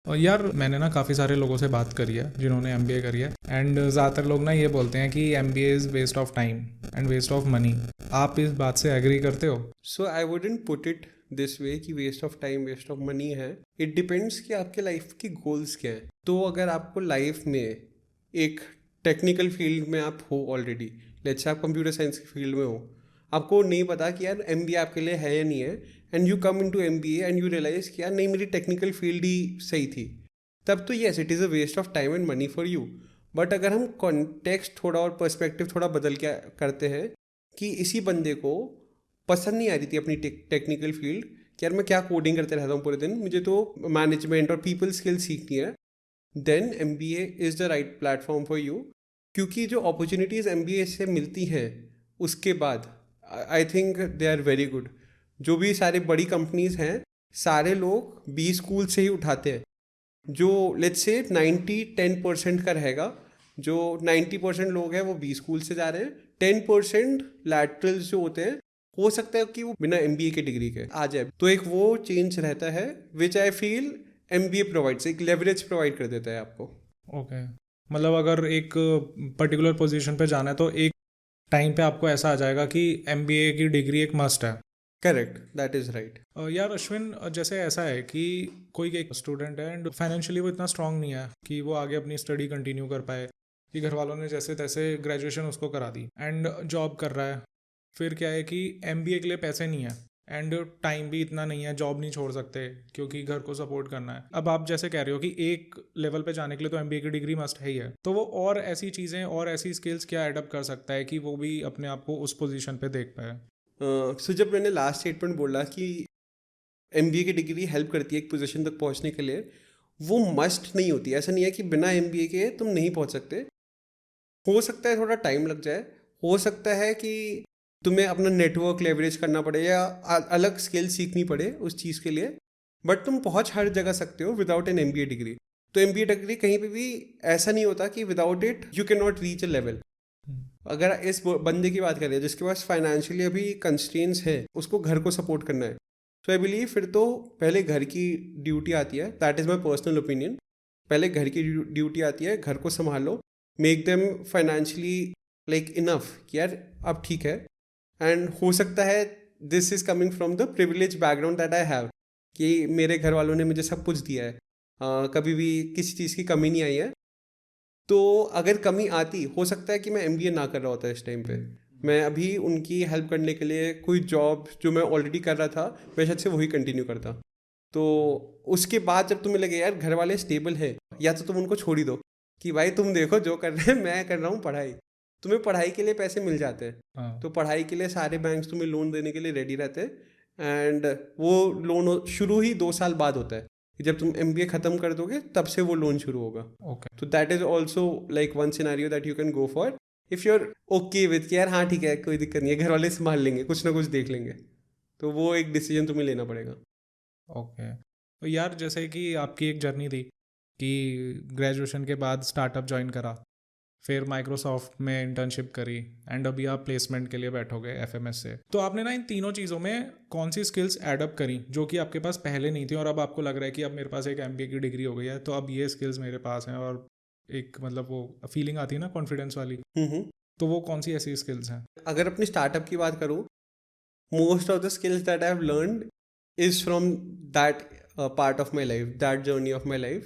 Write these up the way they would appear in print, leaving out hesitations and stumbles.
और यार मैंने ना काफ़ी सारे लोगों से बात करी है जिन्होंने एमबीए करी है, एंड ज़्यादातर लोग ना ये बोलते हैं कि MBA is waste of time and waste of money. आप इस बात से एग्री करते हो? So I wouldn't put it this way कि waste of time waste of money है। इट डिपेंड्स कि आपके लाइफ की गोल्स क्या हैं। तो अगर आपको लाइफ में एक टेक्निकल फील्ड में आप हो ऑलरेडी, लेट्स से आप कंप्यूटर साइंस की फील्ड में हो, आपको नहीं पता कि यार एमबीए आपके लिए है या नहीं है, and you come into MBA and you realise कि यार नहीं, मेरी टेक्निकल फील्ड ही सही थी, तब तो yes it is a waste of time and money for you. But अगर हम कॉन्टेक्स्ट थोड़ा और पर्सपेक्टिव थोड़ा बदल के करते हैं कि इसी बंदे को पसंद नहीं आ रही थी अपनी टेक्निकल फील्ड, कि यार मैं क्या कोडिंग करते रहता हूँ पूरे दिन, मुझे तो मैनेजमेंट और पीपल स्किल्स सीखनी है, then M B A is the right platform for you. क्योंकि जो अपॉर्चुनिटीज़ एम बी ए से मिलती हैं उसके बाद, I think they are very good. जो भी सारे बड़ी कंपनीज़ हैं, सारे लोग बी स्कूल से ही उठाते हैं। जो लेट्स से 90-10% का रहेगा, जो 90% लोग हैं वो बी स्कूल से जा रहे हैं, 10% लैटरल्स जो होते हैं हो सकता है कि वो बिना एमबीए के डिग्री के आ जाए। तो एक वो चेंज रहता है विच आई फील एमबीए प्रोवाइड्स, एक लेवरेज प्रोवाइड कर देता है आपको। ओके, मतलब अगर एक पर्टिकुलर पोजीशन पे जाना है तो एक टाइम पे आपको ऐसा आ जाएगा कि एमबीए की डिग्री एक मस्ट है। Correct, that is right. यार अश्विन, जैसे ऐसा है कि कोई एक स्टूडेंट है एंड फाइनेंशियली वो इतना स्ट्रांग नहीं है कि वो आगे अपनी स्टडी कंटिन्यू कर पाए, कि घर वालों ने जैसे तैसे ग्रेजुएशन उसको करा दी एंड जॉब कर रहा है। फिर क्या है कि एमबीए के लिए पैसे नहीं है एंड टाइम भी इतना नहीं है, जॉब नहीं छोड़ सकते क्योंकि घर को सपोर्ट करना है। अब आप जैसे कह रहे हो कि एक लेवल पे जाने के लिए तो एमबीए की डिग्री मस्ट है ही है, तो वो और ऐसी चीज़ें और ऐसी स्किल्स क्या एडअप कर सकता है कि वो भी अपने आप को उस पोजीशन पे देख पाए? सो जब मैंने लास्ट स्टेटमेंट बोला कि एमबीए की डिग्री हेल्प करती है एक पोजीशन तक पहुंचने के लिए, वो मस्ट नहीं होती। ऐसा नहीं है कि बिना एमबीए के तुम नहीं पहुंच सकते। हो सकता है थोड़ा टाइम लग जाए, हो सकता है कि तुम्हें अपना नेटवर्क लेवरेज करना पड़े या अलग स्किल सीखनी पड़े उस चीज़ के लिए, बट तुम पहुंच हर जगह सकते हो विदाउट एन एमबीए डिग्री। तो एमबीए डिग्री कहीं पे भी ऐसा नहीं होता कि without it you can not reach a level. अगर इस बंदे की बात करें जिसके पास फाइनेंशियली अभी कंस्ट्रेंट्स है, उसको घर को सपोर्ट करना है, तो आई बिलीव फिर तो पहले घर की ड्यूटी आती है। That is my personal opinion. पहले घर की ड्यूटी आती है, घर को संभालो, make them financially like enough कि यार अब ठीक है। एंड हो सकता है this is coming from the privilege background that I have, कि मेरे घर वालों ने मुझे सब कुछ दिया है, कभी भी किसी चीज़ की कमी नहीं आई है। तो अगर कमी आती, हो सकता है कि मैं एमबीए ना कर रहा होता इस टाइम पे, मैं अभी उनकी हेल्प करने के लिए कोई जॉब जो मैं ऑलरेडी कर रहा था मैं शायद से वही कंटिन्यू करता। तो उसके बाद जब तुम्हें लगे यार घर वाले स्टेबल है, या तो तुम उनको छोड़ ही दो कि भाई तुम देखो जो कर रहे हैं, मैं कर रहा हूँ पढ़ाई। तुम्हें पढ़ाई के लिए पैसे मिल जाते हैं, हाँ। तो पढ़ाई के लिए सारे बैंक्स तुम्हें लोन देने के लिए रेडी रहते हैं। एंड वो लोन शुरू ही 2 साल बाद होता है कि जब तुम एमबीए ख़त्म कर दोगे तब से वो लोन शुरू होगा। ओके। तो that is also like one scenario that you can go for if you are okay with यार हाँ ठीक है कोई दिक्कत नहीं है, घर वाले संभाल लेंगे, कुछ ना कुछ देख लेंगे। तो वो एक डिसीजन तुम्हें लेना पड़ेगा। ओके, तो यार जैसे कि आपकी एक जर्नी थी कि ग्रेजुएशन के बाद स्टार्टअप ज्वाइन करा, फिर माइक्रोसॉफ्ट में इंटर्नशिप करी एंड अभी आप प्लेसमेंट के लिए बैठोगे एफएमएस से। तो आपने ना इन तीनों चीज़ों में कौन सी स्किल्स एडअप करी जो कि आपके पास पहले नहीं थी और अब आपको लग रहा है कि अब मेरे पास एक एमबीए की डिग्री हो गई है तो अब ये स्किल्स मेरे पास हैं, और एक मतलब वो फीलिंग आती है ना कॉन्फिडेंस वाली, हम्म। तो वो कौन सी ऐसी स्किल्स हैं? अगर अपनी स्टार्टअप की बात करूँ, most of the skills that I have learned is from that part of my life, that journey of my life.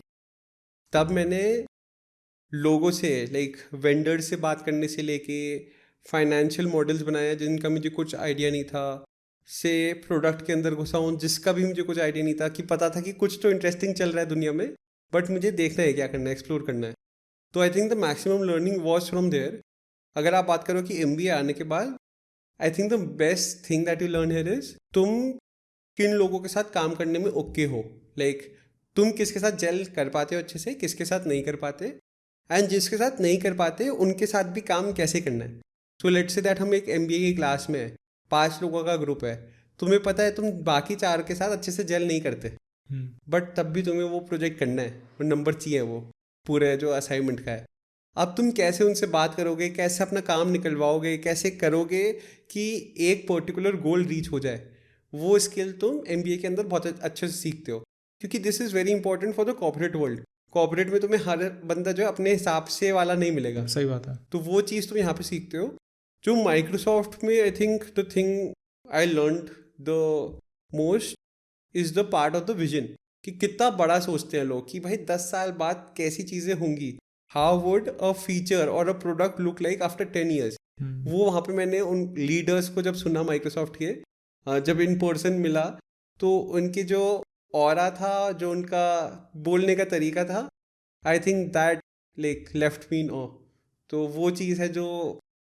तब मैंने लोगों से लाइक वेंडर से बात करने से लेके फाइनेंशियल मॉडल्स बनाया जिनका मुझे कुछ आइडिया नहीं था, से प्रोडक्ट के अंदर घुसा हूँ जिसका भी मुझे कुछ आइडिया नहीं था, कि पता था कि कुछ तो इंटरेस्टिंग चल रहा है दुनिया में, बट मुझे देखना है क्या करना है, एक्सप्लोर करना है। तो I think the maximum learning was from there. अगर आप बात करो कि एमबीए आने के बाद, I think the best thing that you learn here is तुम किन लोगों के साथ काम करने में ओके हो, लाइक तुम किसके साथ जेल कर पाते हो अच्छे से, किसके साथ नहीं कर पाते, एंड जिसके साथ नहीं कर पाते उनके साथ भी काम कैसे करना है। सो लेट्स से दैट हम एक एमबीए की क्लास में है, 5 लोगों का ग्रुप है, तुम्हें पता है तुम बाकी 4 के साथ अच्छे से जेल नहीं करते, बट तब भी तुम्हें वो प्रोजेक्ट करना है, वो नंबर चाहिए वो पूरे जो असाइनमेंट का है। अब तुम कैसे उनसे बात करोगे, कैसे अपना काम निकलवाओगे, कैसे करोगे कि एक पर्टिकुलर गोल रीच हो जाए, वो स्किल तुम एमबीए के अंदर बहुत अच्छे से सीखते हो। क्योंकि this is very important for the corporate world. Corporate में तुम्हें हर बंदा जो है अपने हिसाब से वाला नहीं मिलेगा, सही बात है। तो वो चीज़ तुम यहाँ पे सीखते हो। जो माइक्रोसॉफ्ट में आई think the thing I learned the most is the part of the vision, कि कितना बड़ा सोचते हैं लोग कि भाई 10 साल बाद कैसी चीज़ें होंगी, हाउ वुड अ फीचर और a product look like after 10 years. वो वहाँ पे मैंने उन लीडर्स को जब सुना माइक्रोसॉफ्ट के, जब इन पर्सन मिला, तो उनके जो ऑरा था, जो उनका बोलने का तरीका था, I think that like left me in awe. तो वो चीज़ है जो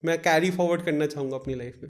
मैं कैरी फॉरवर्ड करना चाहूँगा अपनी लाइफ में।